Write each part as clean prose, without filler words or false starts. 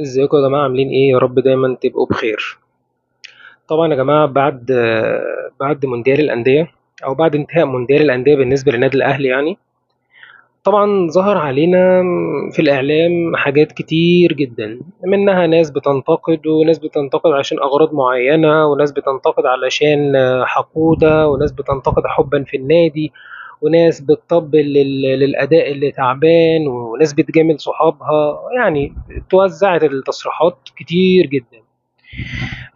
ازيكم يا جماعة عاملين ايه؟ يا رب دايما تبقوا بخير. طبعا يا جماعة بعد مونديال الأندية أو بعد انتهاء مونديال الأندية بالنسبة للنادي الأهلي يعني، طبعا ظهر علينا في الإعلام حاجات كتير جدا، منها ناس بتنتقد وناس بتنتقد عشان أغراض معينة وناس بتنتقد علشان حقودة وناس بتنتقد حبا في النادي وناس بتطبل للأداء اللي تعبان وناس بتجامل صحابها، يعني توزعت التصريحات كتير جدا.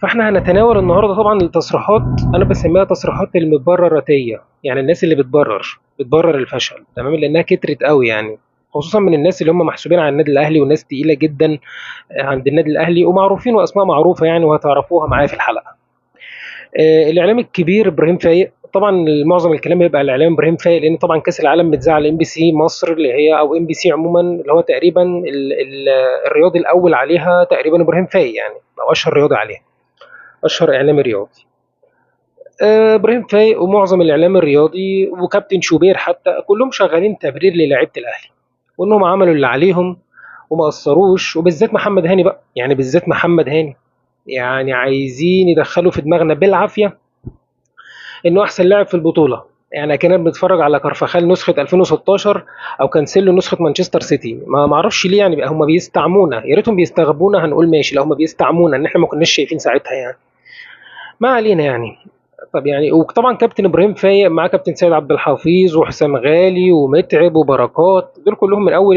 فاحنا هنتناول النهارده طبعا التصريحات، انا بسميها تصريحات المبرراتيه، يعني الناس اللي بتبرر الفشل، تمام، لانها كترت قوي يعني، خصوصا من الناس اللي هم محسوبين على النادي الاهلي وناس تقيله جدا عند النادي الاهلي ومعروفين واسماء معروفه يعني، وهتعرفوها معايا في الحلقه. الاعلام الكبير ابراهيم فايق، طبعا معظم الكلام بيبقى على الاعلام ابراهيم فايق، لان طبعا كاس العالم متذاع على ام بي سي مصر اللي هي او ام بي سي عموما، اللي هو تقريبا الرياضي الاول عليها تقريبا ابراهيم فايق يعني، او اشهر رياضي عليها، اشهر اعلامي رياضي. ابراهيم فايق ومعظم الاعلام الرياضي وكابتن شوبير حتى كلهم شغالين تبرير للاعيبه الاهلي، وانهم عملوا اللي عليهم وما قصروش، وبالذات محمد هاني بقى، يعني بالذات محمد هاني، يعني عايزين يدخلوا في دماغنا بالعافيه انه احسن لاعب في البطوله، يعني كنا بنتفرج على كارفاخال نسخه 2016 او كانسيلو نسخه مانشستر سيتي، ما اعرفش ليه يعني، بقى هم بيستعمونا، يا ريتهم بيستغبونا هنقول ماشي، لو هم بيستعمونا ان احنا ما كناش شايفين ساعتها يعني. ما علينا يعني. طب يعني وطبعا كابتن ابراهيم فايق مع كابتن سيد عبد الحفيظ وحسام غالي ومتعب وبركات، دول كلهم من اول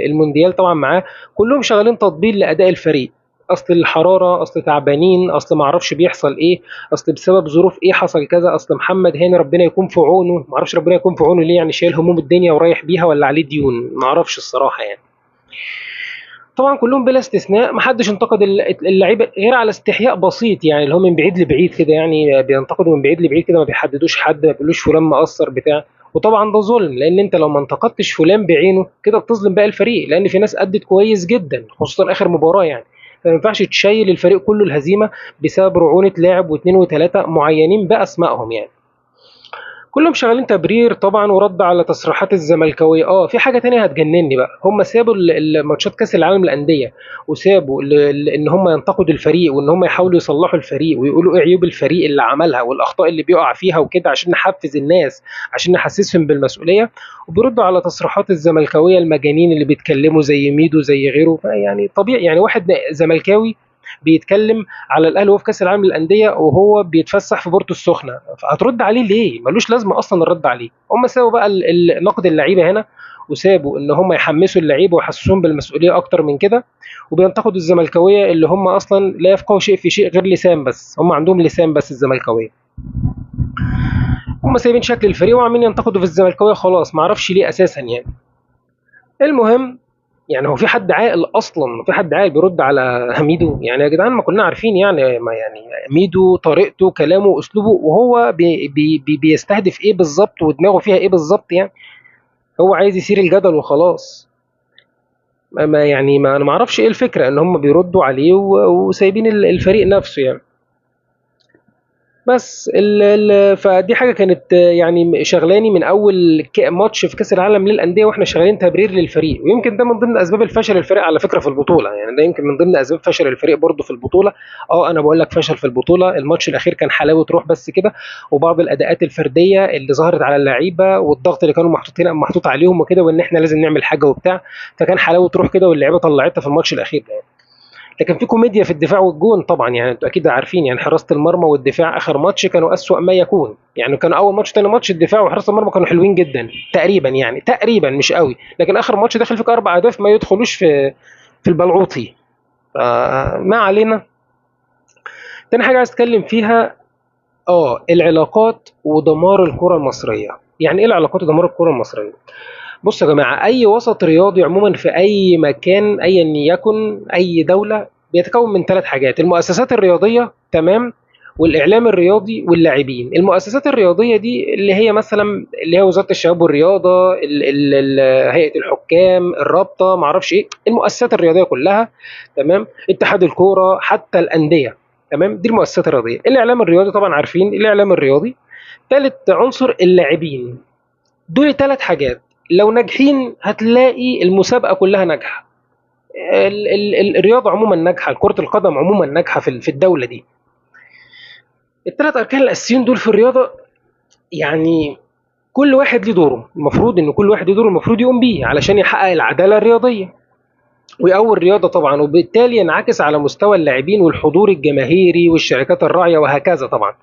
المونديال طبعا معاه، كلهم شغالين تطبيل لاداء الفريق. اصل الحراره، اصل تعبانين، اصل ما اعرفش بيحصل ايه، اصل بسبب ظروف ايه حصل كذا، اصل محمد هاني ربنا يكون في عونه، ما اعرفش ربنا يكون في عونه ليه، يعني شايل هموم الدنيا ورايح بيها ولا عليه ديون، ما اعرفش الصراحه يعني. طبعا كلهم بلا استثناء ما حدش انتقد اللعيبه غير على استحياء بسيط، يعني اللي هم من بعيد لبعيد كده، يعني بينتقدوا من بعيد لبعيد كده، ما بيحددوش حد، ما بيقولوش فلان مقصر بتاع. وطبعا ده ظلم، لان انت لو ما انتقدتش فلان بعينه كده بتظلم باقي الفريق، لان في ناس ادت كويس جدا خصوصا اخر مباراه يعني. فما ينفعش تشيل الفريق كله الهزيمه بسبب رعونه لاعب واثنين وثلاثه معينين باسمائهم يعني. كلهم شغالين تبرير طبعا ورد على تصريحات الزملكاويه. في حاجه تانية هتجنني بقى، هم سابوا ماتشات كاس العالم للانديه وسابوا ان هم ينتقدوا الفريق وان هم يحاولوا يصلحوا الفريق ويقولوا ايه عيوب الفريق اللي عملها والاخطاء اللي بيقع فيها وكده، عشان نحفز الناس، عشان نحسسهم بالمسؤوليه، وبيردوا على تصريحات الزملكاويه المجانين اللي بيتكلموا زي ميدو زي غيره. يعني طبيعي يعني واحد زملكاوي بيتكلم على الاهلي وهو في كاس العالم للانديه وهو بيتفسح في بورتو السخنه، فهترد عليه ليه؟ ملوش لازمه اصلا الرد عليه. هم سابوا بقى نقد اللعيبه هنا، وسابوا ان هم يحمسوا اللعيبه ويحسسوهم بالمسؤوليه اكتر من كده، وبينتقدوا الزملكاويه اللي هم اصلا لا يفقهوا شيء في شيء غير لسان بس، هم عندهم لسان بس الزملكاويه. هم سايبين شكل الفريق وعمالين ينتقدوا في الزملكاويه، خلاص ما اعرفش ليه اساسا يعني. المهم، يعني هو في حد عاقل اصلا، في حد عاقل بيرد على ميدو؟ يعني يا جدعان ما كلنا عارفين يعني، ما يعني ميدو طريقته كلامه واسلوبه، وهو بيستهدف ايه بالظبط ودماغه فيها ايه بالظبط يعني، هو عايز يثير الجدل وخلاص. يعني ما انا ما اعرفش ايه الفكره ان هم بيردوا عليه وسايبين الفريق نفسه يعني. بس فدي حاجه كانت يعني شغلاني من اول ماتش في كاس العالم للانديه، واحنا شغالين تبرير للفريق، ويمكن ده من ضمن اسباب الفشل الفريق على فكره في البطوله، يعني ده يمكن من ضمن اسباب فشل الفريق برضه في البطوله. انا بقول لك فشل في البطوله، الماتش الاخير كان حلاوه روح بس كده، وبعض الاداءات الفرديه اللي ظهرت على اللعيبه والضغط اللي كانوا محطوط عليهم وكده، وان احنا لازم نعمل حاجه وبتاع، فكان حلاوه روح كده واللعيبه طلعتها في الماتش الاخير ده يعني. لكن في كوميديا في الدفاع والجون طبعا، يعني انتوا اكيد عارفين يعني حراسه المرمى والدفاع اخر ماتش كانوا اسوأ ما يكون، يعني كانوا اول ماتش تاني ماتش الدفاع وحراسه المرمى كانوا حلوين جدا تقريبا، يعني تقريبا مش قوي، لكن اخر ماتش دخل فيك اربع اهداف ما يدخلوش في البلعوطي. ما علينا. تاني حاجه عايز اتكلم فيها، العلاقات ودمار الكره المصريه. يعني ايه العلاقات ودمار الكره المصريه؟ بصوا يا جماعه، اي وسط رياضي عموما في اي مكان ايا يكن اي دوله بيتكون من ثلاث حاجات: المؤسسات الرياضيه، تمام، والاعلام الرياضي واللاعبين. المؤسسات الرياضيه دي اللي هي مثلا اللي هي وزاره الشباب والرياضه، هيئه الحكام، الرابطه، ما اعرفش ايه، المؤسسات الرياضيه كلها، تمام، اتحاد الكوره، حتى الانديه، تمام، دي المؤسسات الرياضيه. الاعلام الرياضي طبعا عارفين الاعلام الرياضي. ثالث عنصر اللاعبين. دول ثلاث حاجات لو ناجحين هتلاقي المسابقه كلها ناجحه. الرياضه عموما ناجحه، كره القدم عموما ناجحه في الدوله دي. الثلاث اركان الاساسيين دول في الرياضه، يعني كل واحد ليه دوره، المفروض ان كل واحد ليه دوره المفروض يقوم بيه علشان يحقق العداله الرياضيه ويقوي الرياضه طبعا، وبالتالي ينعكس على مستوى اللاعبين والحضور الجماهيري والشركات الراعيه وهكذا. طبعا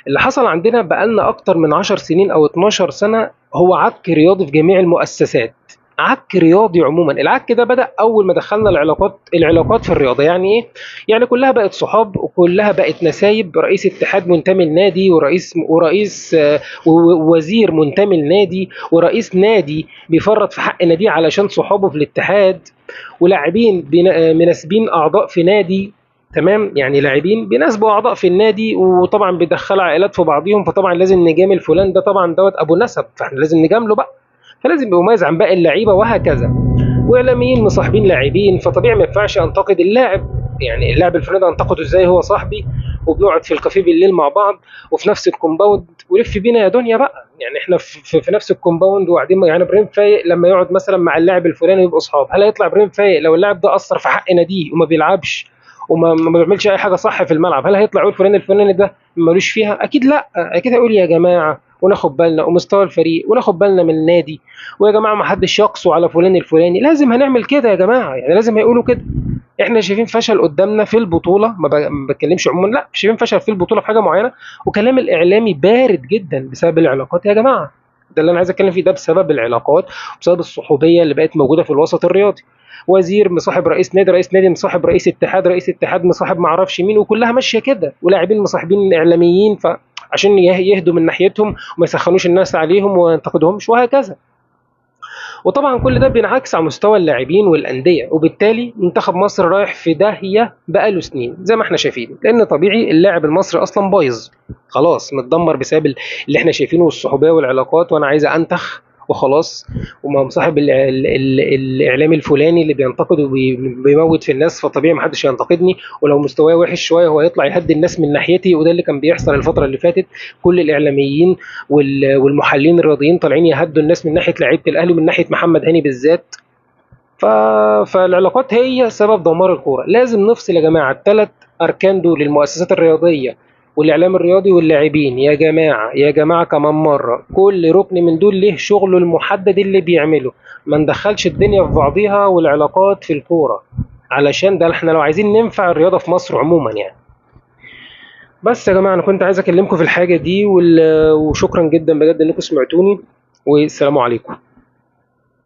اللي حصل عندنا بقالنا أكتر من 10 سنين أو 12 سنة هو عك رياضي في جميع المؤسسات، عك رياضي عموما. العك ده بدأ أول ما دخلنا العلاقات في الرياضة. يعني إيه؟ يعني كلها بقت صحاب وكلها بقت نسايب، رئيس اتحاد منتمي لنادي، ورئيس ووزير منتمي لنادي، ورئيس نادي بيفرط في حق ناديه علشان صحابه في الاتحاد، ولاعبين مناسبين أعضاء في نادي. تمام، يعني لاعبين بيناسبوا اعضاء في النادي، وطبعا بيدخلوا عائلات في بعضيهم، فطبعا لازم نجامل فلان ده، طبعا دوت ابو نسب، فاحنا لازم نجامله بقى، فلازم يبقى مميز عن باقي اللعيبه وهكذا. واعلاميين مصاحبين لاعبين، فطبيعي ما ينفعش انتقد اللاعب، يعني اللاعب الفلاني ده انتقده ازاي؟ هو صاحبي وبنقعد في الكافيه بالليل مع بعض وفي نفس الكومباوند، ولف بينا يا دنيا بقى، يعني احنا في نفس الكومباوند وقاعدين. يعني ابراهيم فايق لما يقعد مثلا مع اللاعب الفلاني يبقوا اصحاب، هل هيطلع ابراهيم فايق لو اللاعب ده اثر في حق ناديه وما بيلعبش وما بيعملش اي حاجه صح في الملعب، هل هيطلع يقول فلان الفلاني ده ملوش فيها؟ اكيد لا، اكيد هيقول يا جماعه وناخد بالنا ومستوى الفريق وناخد بالنا من النادي، ويا جماعه ما حدش يقسو على فلان الفلاني، لازم هنعمل كده يا جماعه، يعني لازم هيقولوا كده. احنا شايفين فشل قدامنا في البطوله، ما بتكلمش عموما، لا شايفين فشل في البطوله في حاجه معينه، وكلام الاعلامي بارد جدا بسبب العلاقات يا جماعه. ده اللي انا عايز اتكلم فيه، ده بسبب العلاقات وبسبب الصحوبيه اللي بقت موجوده في الوسط الرياضي. وزير مصاحب رئيس نادي، رئيس نادي مصاحب رئيس اتحاد، رئيس اتحاد مصاحب ما اعرفش مين، وكلها ماشيه كده، ولاعبين مصاحبين اعلاميين عشان يهدوا من ناحيتهم وما يسخنوش الناس عليهم وما ينتقدهمش وهكذا. وطبعا كل ده بينعكس على مستوى اللاعبين والانديه، وبالتالي منتخب مصر رايح في داهيه بقاله سنين زي ما احنا شايفين، لان طبيعي اللاعب المصري اصلا بايظ خلاص، متدمر بسبب اللي احنا شايفينه والصحوبيه والعلاقات، وانا عايز انتخ وخلاص، وما مصاحب الاعلامي الفلاني اللي بينتقد وبيموت في الناس، فطبيعي ما حدش هينتقدني، ولو مستواه وحش شويه هو يطلع يهدي الناس من ناحيتي، وده اللي كان بيحصل الفتره اللي فاتت. كل الاعلاميين والمحللين الرياضيين طالعين يهدوا الناس من ناحيه لعيبه الاهلي ومن ناحيه محمد هاني بالذات. ف... فالعلاقات هي سبب دمار الكوره. لازم نفصل يا جماعه الثلاث اركان دول، المؤسسات الرياضيه والاعلام الرياضي واللاعبين، يا جماعه يا جماعه كمان مره، كل ركن من دول له شغله المحدد اللي بيعمله، ما ندخلش الدنيا في بعضيها والعلاقات في الكوره، علشان ده احنا لو عايزين ننفع الرياضه في مصر عموما يعني. بس يا جماعه انا كنت عايز اكلمكم في الحاجه دي، وشكرا جدا بجد انكم سمعتوني، والسلام عليكم.